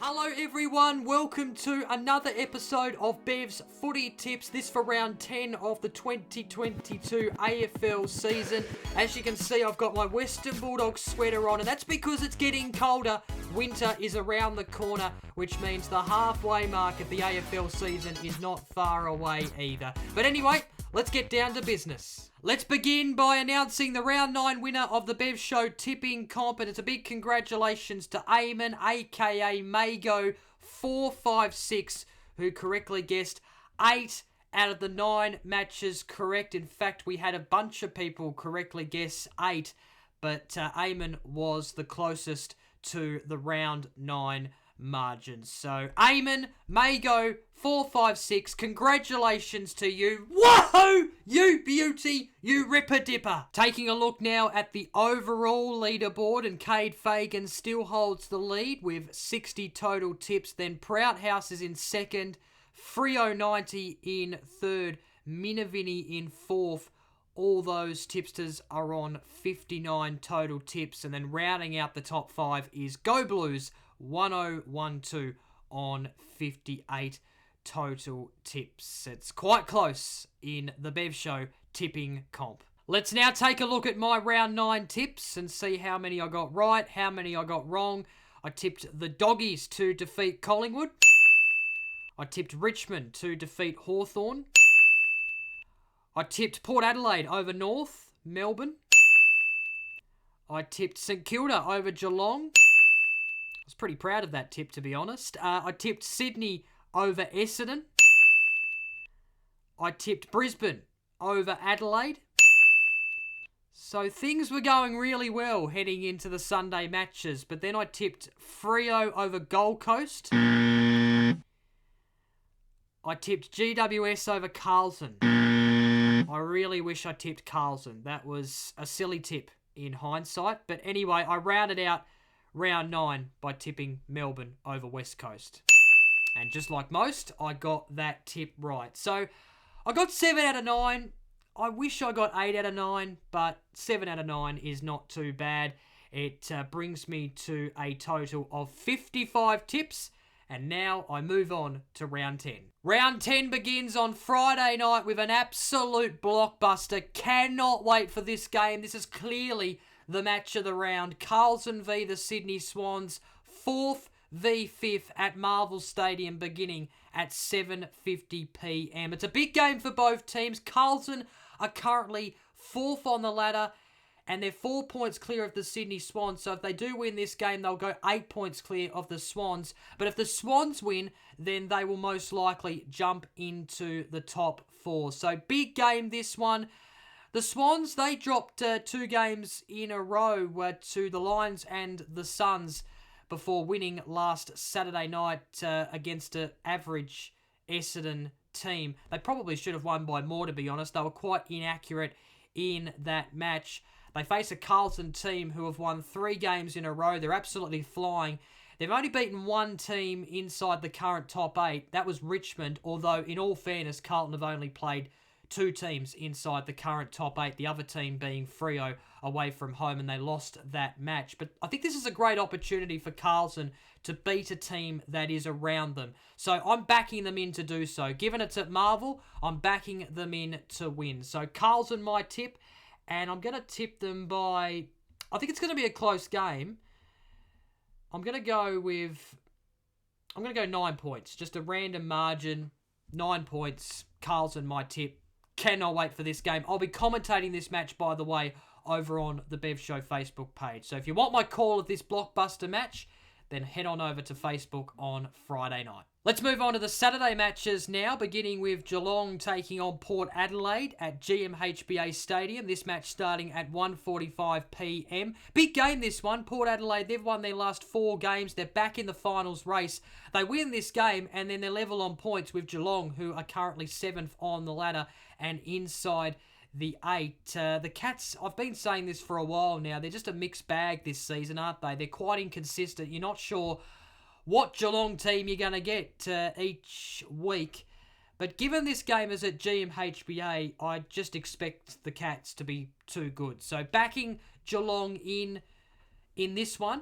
Hello everyone, welcome to another episode of Bev's Footy Tips, this for round 10 of the 2022 AFL season. As you can see, I've got my Western Bulldogs sweater on, and that's because it's getting colder. Winter is around the corner, which means the halfway mark of the AFL season is not far away either. But anyway, let's get down to business. Let's begin by announcing the round 9 winner of the Bev Show tipping comp, and it's a big congratulations to Eamon, aka Mago 456, who correctly guessed 8 out of the 9 matches correct. In fact, we had a bunch of people correctly guess 8, but Eamon was the closest to the round 9 margins. So, Eamon, Mago 456, congratulations to you. Whoa! You beauty, you ripper dipper. Taking a look now at the overall leaderboard, and Cade Fagan still holds the lead with 60 total tips. Then Prouthouse is in second, Freo 90 in third, Minavini in fourth. All those tipsters are on 59 total tips. And then rounding out the top 5 is Go Blues 1012 on 58 total tips. It's quite close in the Bev Show tipping comp. Let's now take a look at my round 9 tips and see how many I got right, how many I got wrong. I tipped the Doggies to defeat Collingwood. I tipped Richmond to defeat Hawthorn. I tipped Port Adelaide over North Melbourne. I tipped St Kilda over Geelong. I was pretty proud of that tip, to be honest. I tipped Sydney over Essendon. I tipped Brisbane over Adelaide. So things were going really well heading into the Sunday matches, but then I tipped Freo over Gold Coast. I tipped GWS over Carlton. I really wish I tipped Carlton. That was a silly tip in hindsight. But anyway, I rounded out round 9 by tipping Melbourne over West Coast. And just like most, I got that tip right. So I got 7 out of 9. I wish I got 8 out of 9, but 7 out of 9 is not too bad. It brings me to a total of 55 tips. And now I move on to round 10. Round 10 begins on Friday night with an absolute blockbuster. Cannot wait for this game. This is clearly the match of the round. Carlton v the Sydney Swans, 4th v 5th at Marvel Stadium, beginning at 7:50pm. It's a big game for both teams. Carlton are currently 4th on the ladder, and they're 4 points clear of the Sydney Swans. So if they do win this game, they'll go 8 points clear of the Swans. But if the Swans win, then they will most likely jump into the top 4. So big game, this one. The Swans, they dropped 2 games in a row to the Lions and the Suns before winning last Saturday night against an average Essendon team. They probably should have won by more, to be honest. They were quite inaccurate in that match. They face a Carlton team who have won 3 games in a row. They're absolutely flying. They've only beaten 1 team inside the current top 8. That was Richmond, although in all fairness, Carlton have only played 2 teams inside the current top 8, the other team being Freo away from home, and they lost that match. But I think this is a great opportunity for Carlton to beat a team that is around them. So I'm backing them in to do so. Given it's at Marvel, I'm backing them in to win. So Carlton, my tip, and I'm going to tip them by, I think it's going to be a close game. I'm going to go 9 points. Just a random margin, 9 points. Carlton, my tip. Cannot wait for this game. I'll be commentating this match, by the way, over on the Bev Show Facebook page. So if you want my call of this blockbuster match, then head on over to Facebook on Friday night. Let's move on to the Saturday matches now, beginning with Geelong taking on Port Adelaide at GMHBA Stadium. This match starting at 1:45pm. Big game, this one. Port Adelaide, they've won their last 4 games. They're back in the finals race. They win this game, and then they're level on points with Geelong, who are currently 7th on the ladder and inside the 8. The Cats, I've been saying this for a while now, they're just a mixed bag this season, aren't they? They're quite inconsistent. You're not sure what Geelong team you're going to get each week. But given this game is at GMHBA, I just expect the Cats to be too good. So backing Geelong in this one.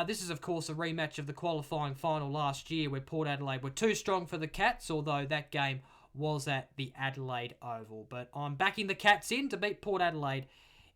This is, of course, a rematch of the qualifying final last year where Port Adelaide were too strong for the Cats, although that game was at the Adelaide Oval. But I'm backing the Cats in to beat Port Adelaide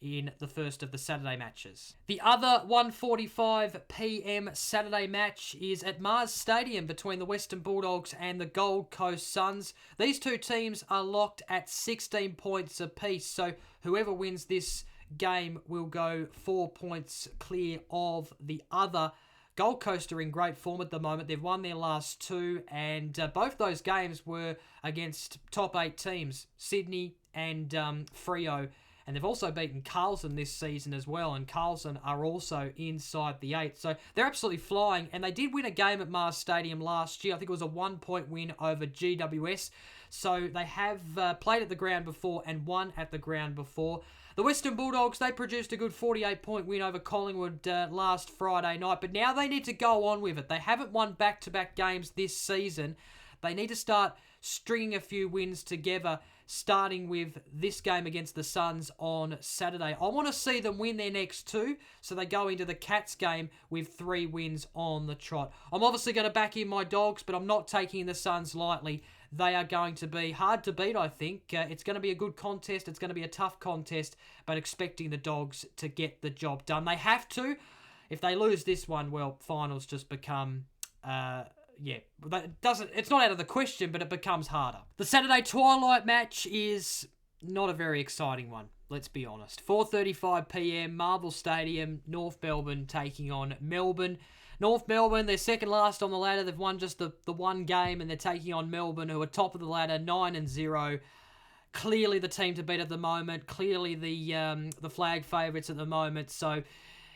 in the first of the Saturday matches. The other 1:45 p.m. Saturday match is at Mars Stadium between the Western Bulldogs and the Gold Coast Suns. These two teams are locked at 16 points apiece, so whoever wins this game will go 4 points clear of the other. Gold Coast are in great form at the moment. They've won their last two, and both those games were against top 8 teams, Sydney and Freo. And they've also beaten Carlton this season as well, and Carlton are also inside the 8. So they're absolutely flying, and they did win a game at Mars Stadium last year. I think it was a 1-point win over GWS. So they have played at the ground before and won at the ground before. The Western Bulldogs, they produced a good 48-point win over Collingwood last Friday night, but now they need to go on with it. They haven't won back-to-back games this season. They need to start stringing a few wins together, starting with this game against the Suns on Saturday. I want to see them win their next two, so they go into the Cats game with 3 wins on the trot. I'm obviously going to back in my Dogs, but I'm not taking the Suns lightly. They are going to be hard to beat, I think. It's going to be a good contest. It's going to be a tough contest, but expecting the Dogs to get the job done. They have to. If they lose this one, well, finals just become... it's not out of the question, but it becomes harder. The Saturday twilight match is not a very exciting one, let's be honest. 4:35 p.m, Marvel Stadium, North Melbourne taking on Melbourne. North Melbourne, they're second last on the ladder. They've won just the one game, and they're taking on Melbourne, who are top of the ladder, 9-0. Clearly the team to beat at the moment. Clearly the flag favourites at the moment. So...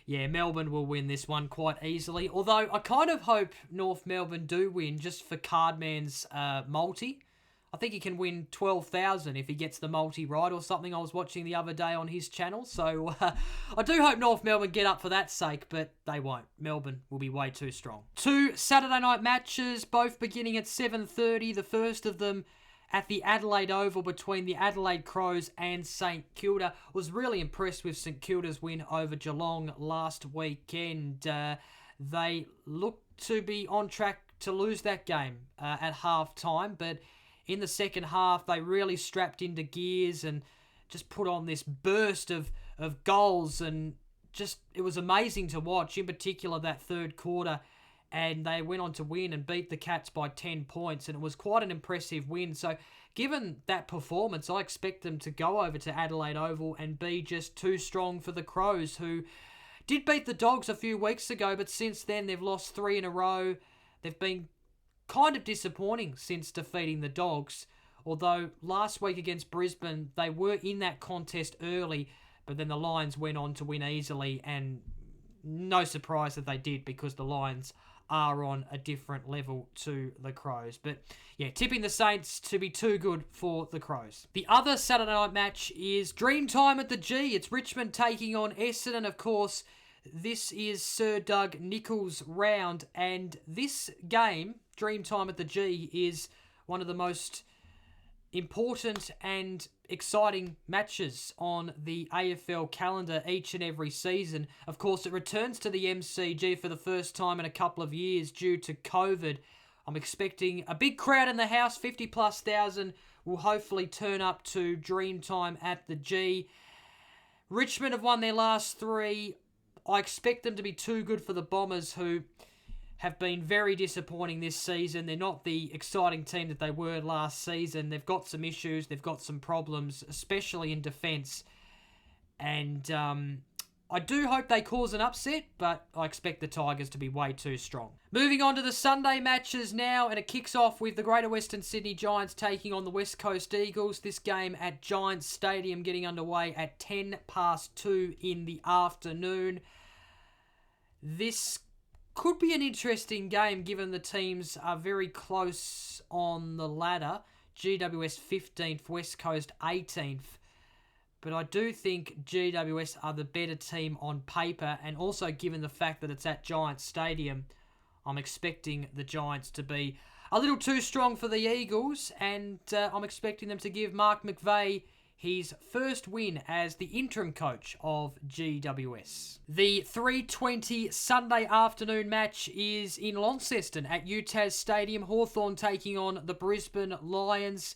yeah, Melbourne will win this one quite easily. Although, I kind of hope North Melbourne do win just for Cardman's multi. I think he can win 12,000 if he gets the multi right or something I was watching the other day on his channel. So, I do hope North Melbourne get up for that sake, but they won't. Melbourne will be way too strong. 2 Saturday night matches, both beginning at 7:30. The first of them at the Adelaide Oval between the Adelaide Crows and St Kilda. Was really impressed with St Kilda's win over Geelong last weekend. They look to be on track to lose that game at half-time, but in the second half, they really strapped into gears and just put on this burst of goals, and just it was amazing to watch, in particular that third quarter. And they went on to win and beat the Cats by 10 points, and it was quite an impressive win. So given that performance, I expect them to go over to Adelaide Oval and be just too strong for the Crows, who did beat the Dogs a few weeks ago, but since then they've lost 3 in a row. They've been kind of disappointing since defeating the Dogs, although last week against Brisbane, they were in that contest early, but then the Lions went on to win easily, and no surprise that they did, because the Lions are on a different level to the Crows. But yeah, tipping the Saints to be too good for the Crows. The other Saturday night match is Dreamtime at the G. It's Richmond taking on Essendon. Of course, this is Sir Doug Nicholls' round, and this game, Dreamtime at the G, is one of the most important and exciting matches on the AFL calendar each and every season. Of course, it returns to the MCG for the first time in a couple of years due to COVID. I'm expecting a big crowd in the house. 50+ thousand will hopefully turn up to Dreamtime at the G. Richmond have won their last 3. I expect them to be too good for the Bombers, who have been very disappointing this season. They're not the exciting team that they were last season. They've got some issues. They've got some problems, especially in defence. And I do hope they cause an upset, but I expect the Tigers to be way too strong. Moving on to the Sunday matches now, and it kicks off with the Greater Western Sydney Giants taking on the West Coast Eagles. This game at Giants Stadium getting underway at 2:10 in the afternoon. This could be an interesting game given the teams are very close on the ladder. GWS 15th, West Coast 18th. But I do think GWS are the better team on paper, and also given the fact that it's at Giants Stadium, I'm expecting the Giants to be a little too strong for the Eagles, and I'm expecting them to give Mark McVeigh his first win as the interim coach of GWS. The 3:20 Sunday afternoon match is in Launceston at UTAS Stadium. Hawthorn taking on the Brisbane Lions.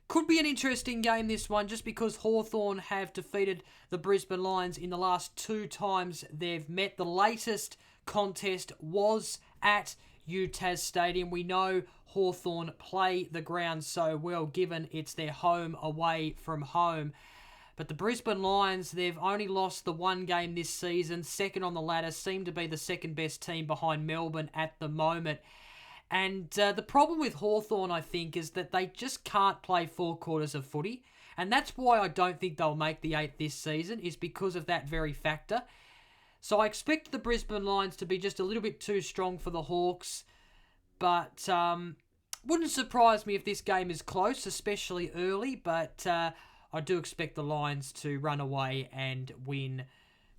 Could be an interesting game, this one, just because Hawthorn have defeated the Brisbane Lions in the last 2 times they've met. The latest contest was at UTAS Stadium. We know Hawthorn play the ground so well, given it's their home away from home. But the Brisbane Lions, they've only lost the 1 game this season, second on the ladder, seem to be the second best team behind Melbourne at the moment. And the problem with Hawthorn, I think, is that they just can't play 4 quarters of footy. And that's why I don't think they'll make the 8 this season, is because of that very factor. So I expect the Brisbane Lions to be just a little bit too strong for the Hawks. But wouldn't surprise me if this game is close, especially early. But I do expect the Lions to run away and win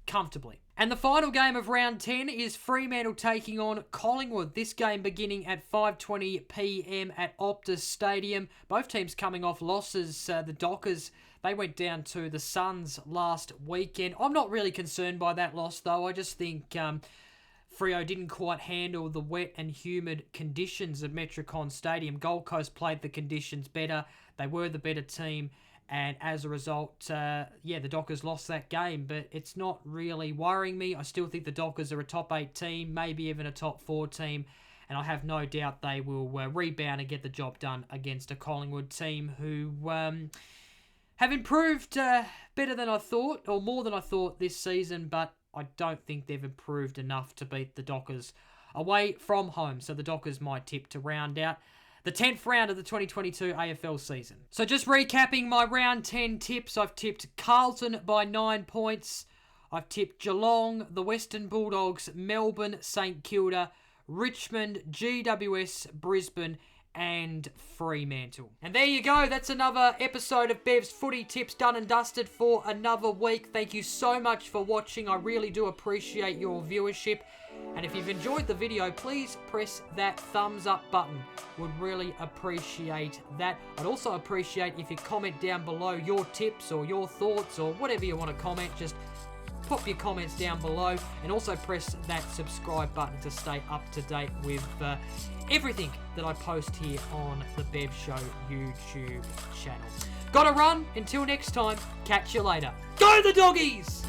comfortably. And the final game of round 10 is Fremantle taking on Collingwood. This game beginning at 5:20 p.m. at Optus Stadium. Both teams coming off losses. The Dockers, they went down to the Suns last weekend. I'm not really concerned by that loss, though. I just think Freo didn't quite handle the wet and humid conditions at Metricon Stadium. Gold Coast played the conditions better. They were the better team. And as a result, the Dockers lost that game. But it's not really worrying me. I still think the Dockers are a top 8 team, maybe even a top 4 team. And I have no doubt they will rebound and get the job done against a Collingwood team who have improved better than I thought, or more than I thought this season. But I don't think they've improved enough to beat the Dockers away from home. So the Dockers might tip to round out the 10th round of the 2022 AFL season. So just recapping my round 10 tips, I've tipped Carlton by 9 points. I've tipped Geelong, the Western Bulldogs, Melbourne, St Kilda, Richmond, GWS, Brisbane, and Fremantle. And there you go. That's another episode of Bev's Footy Tips done and dusted for another week. Thank you so much for watching. I really do appreciate your viewership. And if you've enjoyed the video, please press that thumbs up button. Would really appreciate that. I'd also appreciate if you comment down below your tips or your thoughts or whatever you want to comment. Just pop your comments down below, and also press that subscribe button to stay up to date with everything that I post here on the Bev Show YouTube channel. Gotta run. Until next time, catch you later. Go the doggies!